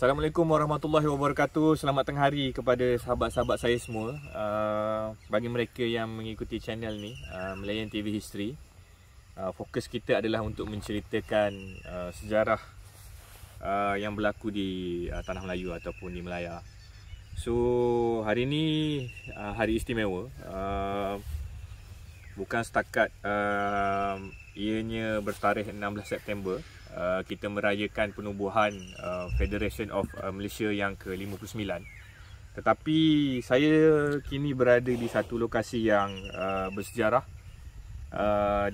Assalamualaikum warahmatullahi wabarakatuh. Selamat tengah hari kepada sahabat-sahabat saya semua. Bagi mereka yang mengikuti channel ni, Melayan TV History, fokus kita adalah untuk menceritakan sejarah yang berlaku di Tanah Melayu ataupun di Melaya. So hari ni hari istimewa. Bukan setakat ianya bertarikh 16 September, kita merayakan penubuhan Federation of Malaysia yang ke-59. Tetapi saya kini berada di satu lokasi yang bersejarah,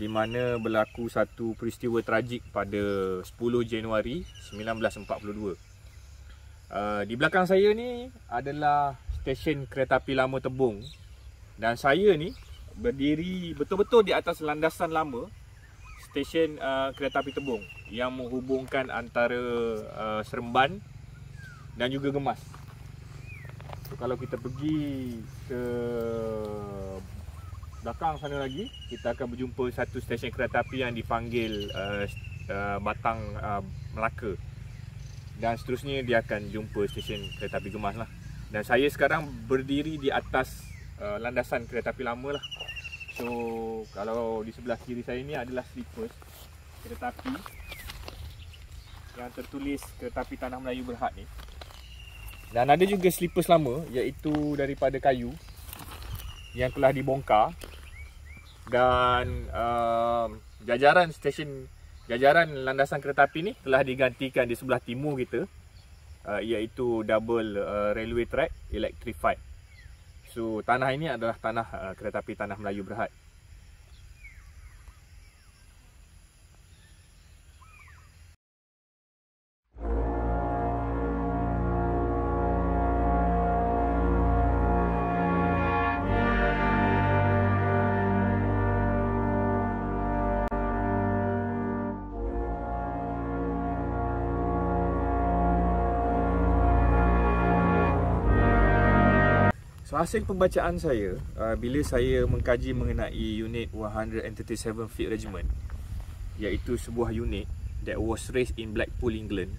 di mana berlaku satu peristiwa tragik pada 10 Januari 1942. Di belakang saya ni adalah stesen kereta api lama Tebong, dan saya ni berdiri betul-betul di atas landasan lama stesen kereta api Tebong yang menghubungkan antara Seremban dan juga Gemas. So, kalau kita pergi ke belakang sana lagi, kita akan berjumpa satu stesen kereta api yang dipanggil Batang Melaka, dan seterusnya dia akan jumpa stesen kereta api Gemas lah. Dan saya sekarang berdiri di atas landasan kereta api lama lah. So kalau di sebelah kiri saya ni adalah slippers kereta api yang tertulis Kereta Api Tanah Melayu Berhad ni. Dan ada juga slippers lama, iaitu daripada kayu yang telah dibongkar. Dan jajaran landasan kereta api ni telah digantikan di sebelah timur kita, iaitu double railway track electrified. So tanah ini adalah tanah Kereta Api Tanah Melayu Berhad. So, hasil pembacaan saya bila saya mengkaji mengenai unit 137 Fleet Regiment, iaitu sebuah unit that was raised in Blackpool, England.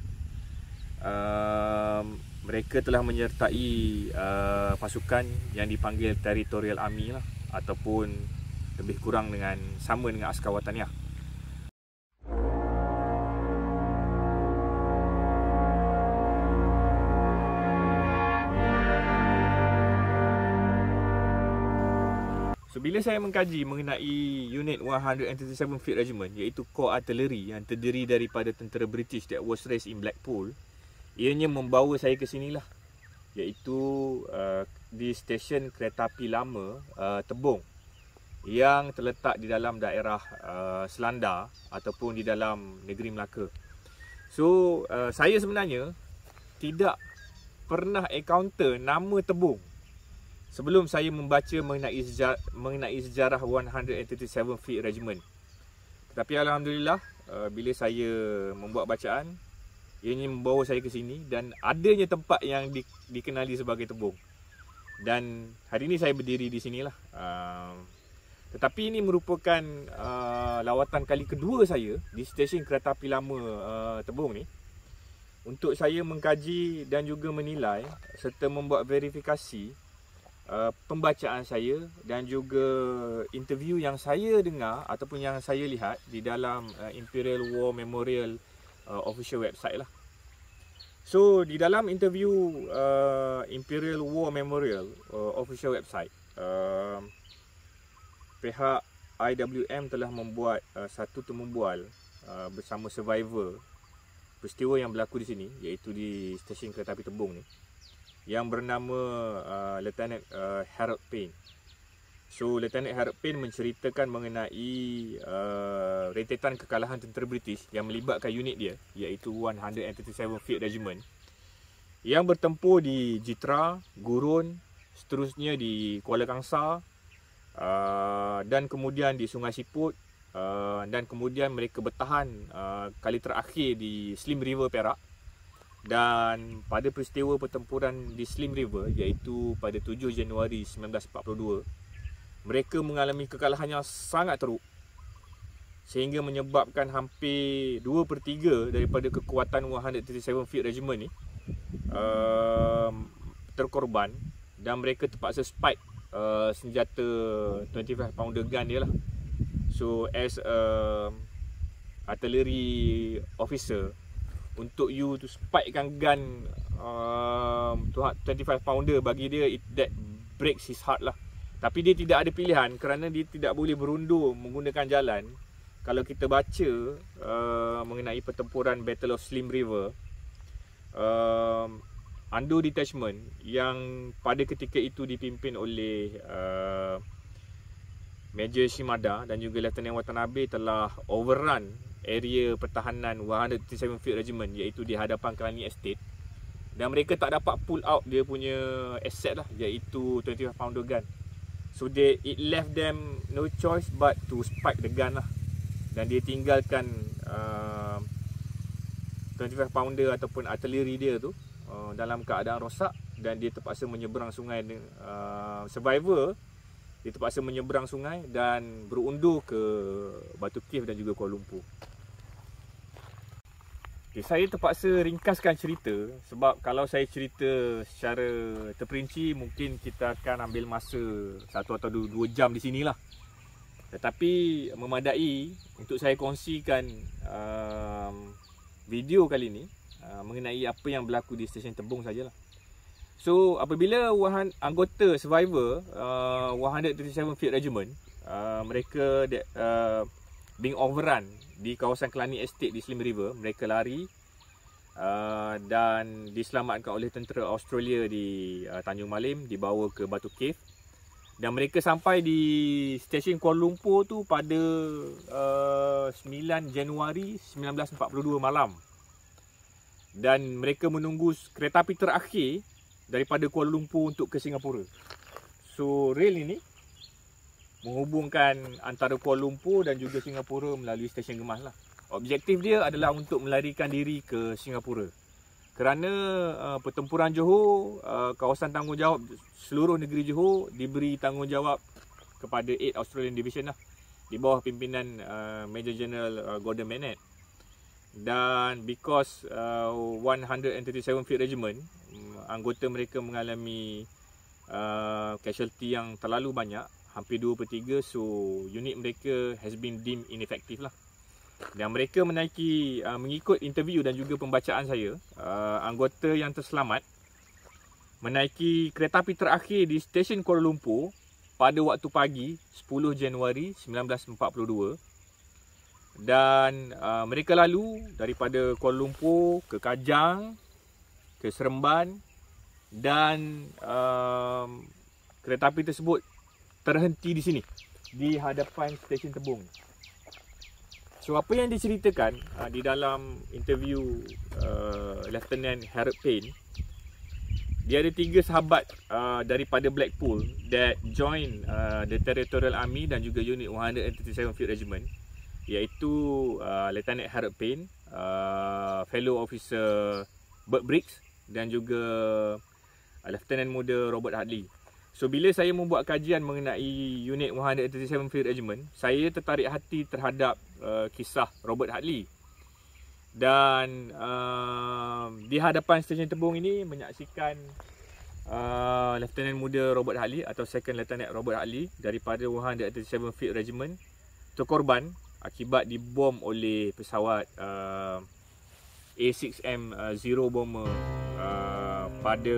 Mereka telah menyertai pasukan yang dipanggil Territorial Army lah, ataupun lebih kurang sama dengan askar wataniah. So, bila saya mengkaji mengenai unit 137 Fleet Regiment, iaitu Corps Artillery yang terdiri daripada tentera British that was raised in Blackpool, ianya membawa saya ke sinilah, iaitu di stesen kereta api lama Tebong yang terletak di dalam daerah Selandar ataupun di dalam negeri Melaka. So saya sebenarnya tidak pernah encounter nama Tebong sebelum saya membaca mengenai sejarah 137 Fleet Regiment. Tetapi alhamdulillah, bila saya membuat bacaan, ianya membawa saya ke sini dan adanya tempat yang dikenali sebagai Tebong. Dan hari ini saya berdiri di sinilah. Tetapi ini merupakan lawatan kali kedua saya di stesen kereta api lama Tebong ni, untuk saya mengkaji dan juga menilai serta membuat verifikasi pembacaan saya dan juga interview yang saya dengar ataupun yang saya lihat di dalam Imperial War Memorial official website lah. So di dalam interview Imperial War Memorial official website, pihak IWM telah membuat satu temumbual bersama survivor peristiwa yang berlaku di sini, iaitu di stesen kereta api Tebong ni, yang bernama Lieutenant Harold Payne. So Lieutenant Harold Payne menceritakan mengenai rentetan kekalahan tentera British yang melibatkan unit dia, iaitu 137 Fleet Regiment, yang bertempur di Jitra, Gurun, seterusnya di Kuala Kangsar, dan kemudian di Sungai Siput, dan kemudian mereka bertahan kali terakhir di Slim River, Perak. Dan pada peristiwa pertempuran di Slim River, iaitu pada 7 Januari 1942, mereka mengalami kekalahan yang sangat teruk, sehingga menyebabkan hampir 2/3 daripada kekuatan 137 Fleet Regiment ni terkorban dan mereka terpaksa spike senjata 25 pounder gun dia lah. So as a artillery officer, untuk you to spikekan gun 25 pounder, bagi dia that breaks his heart lah. Tapi dia tidak ada pilihan kerana dia tidak boleh berundur menggunakan jalan. Kalau kita baca mengenai pertempuran Battle of Slim River, Ando Detachment yang pada ketika itu dipimpin oleh Major Shimada dan juga Lieutenant Watanabe telah overrun area pertahanan 137 Field Regiment, iaitu di hadapan Killarney Estate, dan mereka tak dapat pull out dia punya asset lah, iaitu 25 pounder gun. So it left them no choice but to spike the gun lah, dan dia tinggalkan 25 pounder ataupun artillery dia tu dalam keadaan rosak, dan dia terpaksa menyeberang sungai. Survivor dia terpaksa menyeberang sungai dan berundur ke Batu Cave dan juga Kuala Lumpur. Okay, saya terpaksa ringkaskan cerita sebab kalau saya cerita secara terperinci mungkin kita akan ambil masa 1 atau 2 jam di sinilah. Tetapi memadai untuk saya kongsikan video kali ini mengenai apa yang berlaku di stesen Tebong sajalah. So apabila anggota survivor 137 Field Regiment mereka being overrun di kawasan Killarney Estate di Slim River, mereka lari dan diselamatkan oleh tentera Australia di Tanjung Malim, dibawa ke Batu Cave, dan mereka sampai di stesen Kuala Lumpur tu pada 9 Januari 1942 malam, dan mereka menunggu kereta api terakhir daripada Kuala Lumpur untuk ke Singapura. So rail ini menghubungkan antara Kuala Lumpur dan juga Singapura melalui stesen Gemas lah. Objektif dia adalah untuk melarikan diri ke Singapura. Kerana pertempuran Johor, kawasan tanggungjawab seluruh negeri Johor diberi tanggungjawab kepada 8 Australian Division lah, di bawah pimpinan Major General Gordon Bennett. Dan because 137 Field Regiment, anggota mereka mengalami casualty yang terlalu banyak, hampir 2/3, so unit mereka has been deemed ineffective lah. Dan mereka menaiki, mengikut interview dan juga pembacaan saya, anggota yang terselamat menaiki kereta api terakhir di stesen Kuala Lumpur pada waktu pagi 10 Januari 1942, dan mereka lalu daripada Kuala Lumpur ke Kajang, ke Seremban, dan kereta api tersebut terhenti di sini, di hadapan stesen Tebong. So apa yang diceritakan di dalam interview Lieutenant Harold Payne, dia ada 3 sahabat daripada Blackpool that join the Territorial Army dan juga unit 137 Field Regiment, iaitu Lieutenant Harold Payne, fellow officer Bert Briggs, dan juga Lieutenant muda Robert Hadley. So bila saya membuat kajian mengenai unit 137 Field Regiment, saya tertarik hati terhadap kisah Robert Hadley. Dan di hadapan stesen Tebong ini menyaksikan Lieutenant muda Robert Hadley atau Second Lieutenant Robert Hadley daripada 137 Field Regiment terkorban akibat dibom oleh pesawat A6M Zero Bomber pada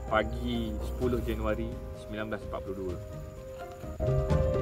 pagi 10 Januari 1942.